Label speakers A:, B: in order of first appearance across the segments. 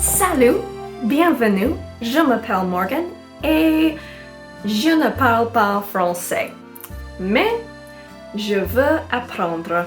A: Salut, bienvenue, je m'appelle Morgan et je ne parle pas français, mais je veux apprendre.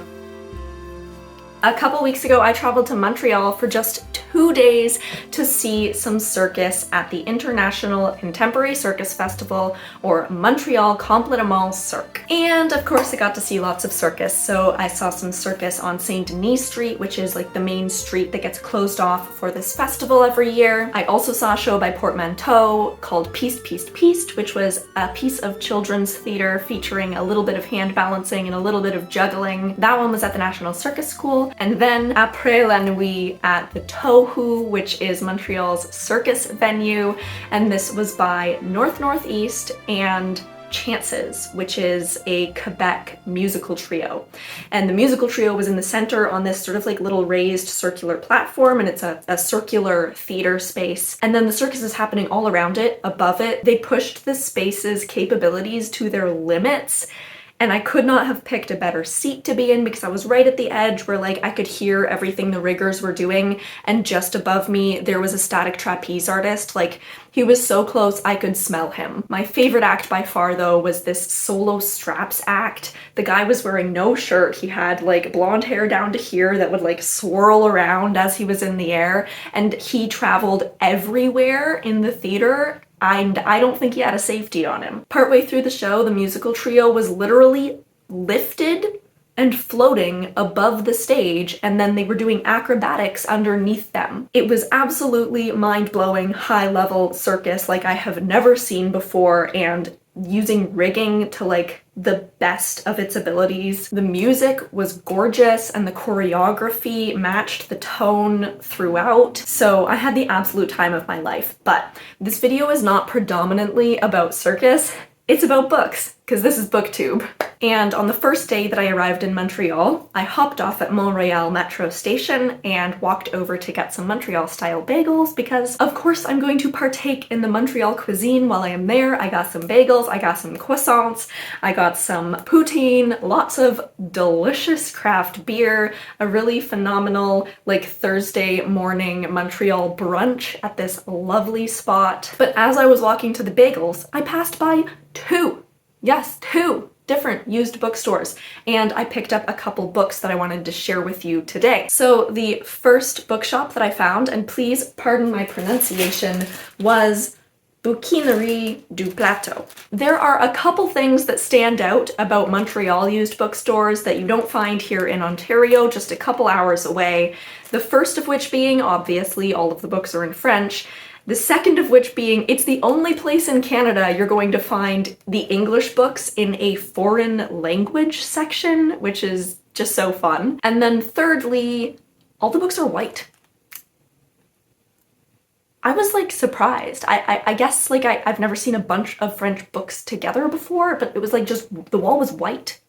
A: A couple weeks ago, I traveled to Montreal for just 2 days to see some circus at the International Contemporary Circus Festival, or Montreal Complètement Cirque. And of course I got to see lots of circus, so I saw some circus on Saint Denis Street, which is like the main street that gets closed off for this festival every year. I also saw a show by Portmanteau called Piste, Piste, Piste, which was a piece of children's theater featuring a little bit of hand balancing and a little bit of juggling. That one was at the National Circus School. And then après la nuit at the Tohu, which is Montreal's circus venue, and this was by North Northeast and Chances, which is a Quebec musical trio. And the musical trio was in the center on this sort of like little raised circular platform, and it's a circular theater space. And then the circus is happening all around it, above it. They pushed the space's capabilities to their limits. And I could not have picked a better seat to be in because I was right at the edge where like I could hear everything the riggers were doing, and just above me there was a static trapeze artist. Like, he was so close I could smell him. My favorite act by far though was this solo straps act. The guy was wearing no shirt. He had like blonde hair down to here that would like swirl around as he was in the air, and he traveled everywhere in the theater. And I don't think he had a safety on him. Partway through the show, the musical trio was literally lifted and floating above the stage, and then they were doing acrobatics underneath them. It was absolutely mind-blowing, high-level circus like I have never seen before, and using rigging to like the best of its abilities. The music was gorgeous and the choreography matched the tone throughout, so I had the absolute time of my life. But this video is not predominantly about circus, it's about books, because this is BookTube. And on the first day that I arrived in Montreal, I hopped off at Montreal metro station and walked over to get some Montreal-style bagels because, of course, I'm going to partake in the Montreal cuisine while I am there. I got some bagels, I got some croissants, I got some poutine, lots of delicious craft beer, a really phenomenal, like, Thursday morning Montreal brunch at this lovely spot. But as I was walking to the bagels, I passed by two different used bookstores, and I picked up a couple books that I wanted to share with you today. So the first bookshop that I found, and please pardon my pronunciation, was Culinary du Plateau. There are a couple things that stand out about Montreal used bookstores that you don't find here in Ontario, just a couple hours away. The first of which being, obviously, all of the books are in French. The second of which being, it's the only place in Canada you're going to find the English books in a foreign language section, which is just so fun. And then thirdly, all the books are white. I was like surprised. I guess like I've never seen a bunch of French books together before, but it was like just the wall was white.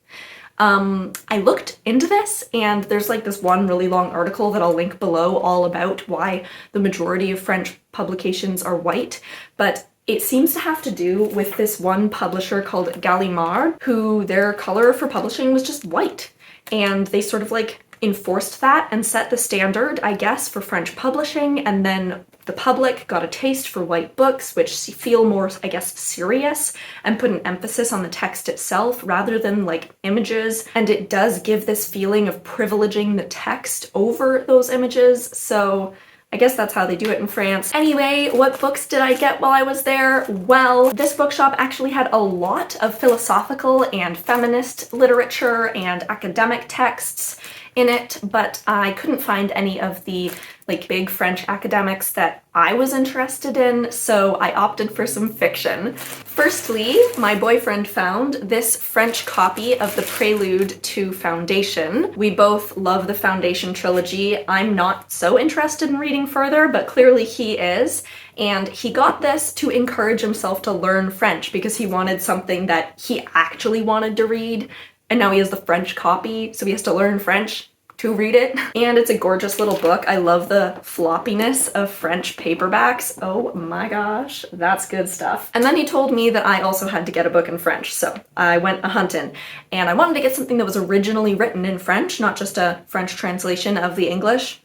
A: I looked into this, and there's like this one really long article that I'll link below all about why the majority of French publications are white, but it seems to have to do with this one publisher called Gallimard, who their color for publishing was just white, and they sort of like enforced that and set the standard, I guess, for French publishing, and then the public got a taste for white books, which feel more, I guess, serious and put an emphasis on the text itself rather than like images. And it does give this feeling of privileging the text over those images. So I guess that's how they do it in France. Anyway, what books did I get while I was there? Well, this bookshop actually had a lot of philosophical and feminist literature and academic texts in it, but I couldn't find any of the like big French academics that I was interested in, so I opted for some fiction. Firstly, my boyfriend found this French copy of the Prelude to Foundation. We both love the Foundation trilogy. I'm not so interested in reading further, but clearly he is. And he got this to encourage himself to learn French because he wanted something that he actually wanted to read. And now he has the French copy, so he has to learn French to read it. And it's a gorgeous little book. I love the floppiness of French paperbacks. Oh my gosh, that's good stuff. And then he told me that I also had to get a book in French, so I went a-hunting. And I wanted to get something that was originally written in French, not just a French translation of the English.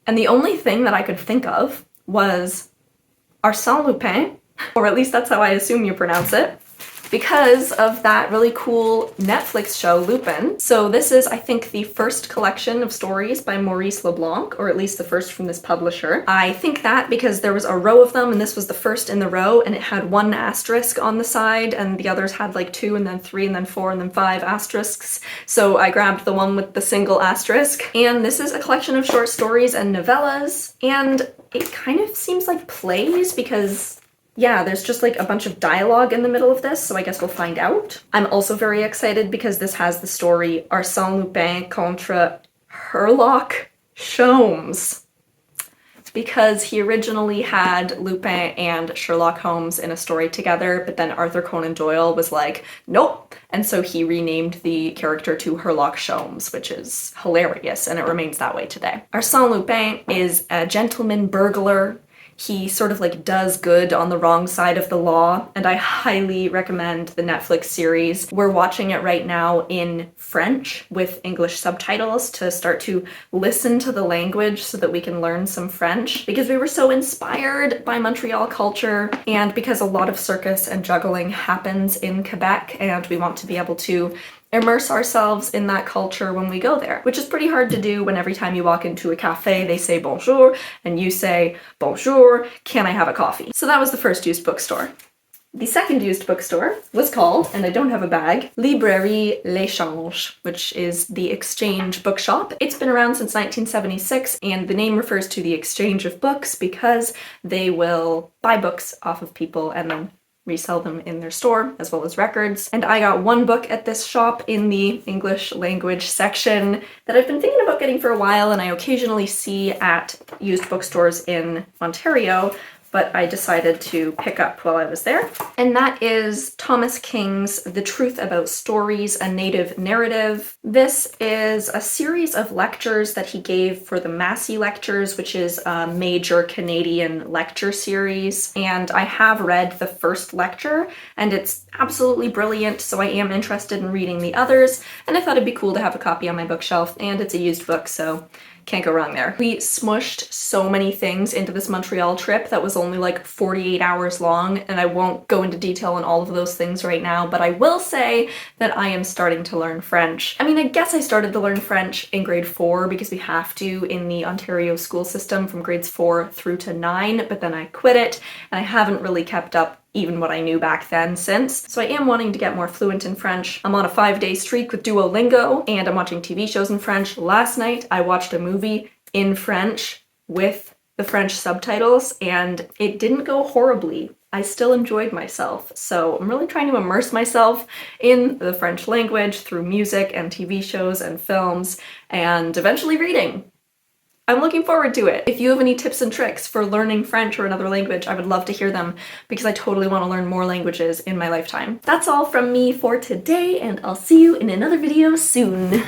A: And the only thing that I could think of was Arsène Lupin, or at least that's how I assume you pronounce it, because of that really cool Netflix show, Lupin. So this is, I think, the first collection of stories by Maurice Leblanc, or at least the first from this publisher. I think that because there was a row of them, and this was the first in the row, and it had 1 asterisk on the side, and the others had like 2, and then 3, and then 4, and then 5 asterisks. So I grabbed the one with the single asterisk. And this is a collection of short stories and novellas, and it kind of seems like plays because yeah, there's just like a bunch of dialogue in the middle of this, so I guess we'll find out. I'm also very excited because this has the story Arsène Lupin contre Sherlock Holmes. Because he originally had Lupin and Sherlock Holmes in a story together, but then Arthur Conan Doyle was like, nope. And so he renamed the character to Sherlock Holmes, which is hilarious, and it remains that way today. Arsène Lupin is a gentleman burglar. He sort of like does good on the wrong side of the law, and I highly recommend the Netflix series. We're watching it right now in French with English subtitles to start to listen to the language so that we can learn some French, because we were so inspired by Montreal culture and because a lot of circus and juggling happens in Quebec, and we want to be able to immerse ourselves in that culture when we go there, which is pretty hard to do when every time you walk into a cafe they say bonjour and you say bonjour, can I have a coffee? So that was the first used bookstore. The second used bookstore was called, and I don't have a bag, Librairie L'Échange, which is the exchange bookshop. It's been around since 1976, and the name refers to the exchange of books because they will buy books off of people and then resell them in their store, as well as records. And I got 1 book at this shop in the English language section that I've been thinking about getting for a while, and I occasionally see at used bookstores in Ontario, but I decided to pick up while I was there. And that is Thomas King's The Truth About Stories, a Native Narrative. This is a series of lectures that he gave for the Massey Lectures, which is a major Canadian lecture series. And I have read the first lecture, and it's absolutely brilliant, so I am interested in reading the others. And I thought it'd be cool to have a copy on my bookshelf, and it's a used book, so can't go wrong there. We smushed so many things into this Montreal trip that was only like 48 hours long, and I won't go into detail on all of those things right now, but I will say that I am starting to learn French. I mean, I guess I started to learn French in grade 4 because we have to in the Ontario school system from grades 4 through to 9, but then I quit it, and I haven't really kept up even what I knew back then since. So I am wanting to get more fluent in French. I'm on a 5-day streak with Duolingo, and I'm watching TV shows in French. Last night I watched a movie in French with the French subtitles, and it didn't go horribly. I still enjoyed myself. So I'm really trying to immerse myself in the French language through music and TV shows and films, and eventually reading. I'm looking forward to it. If you have any tips and tricks for learning French or another language, I would love to hear them because I totally want to learn more languages in my lifetime. That's all from me for today, and I'll see you in another video soon.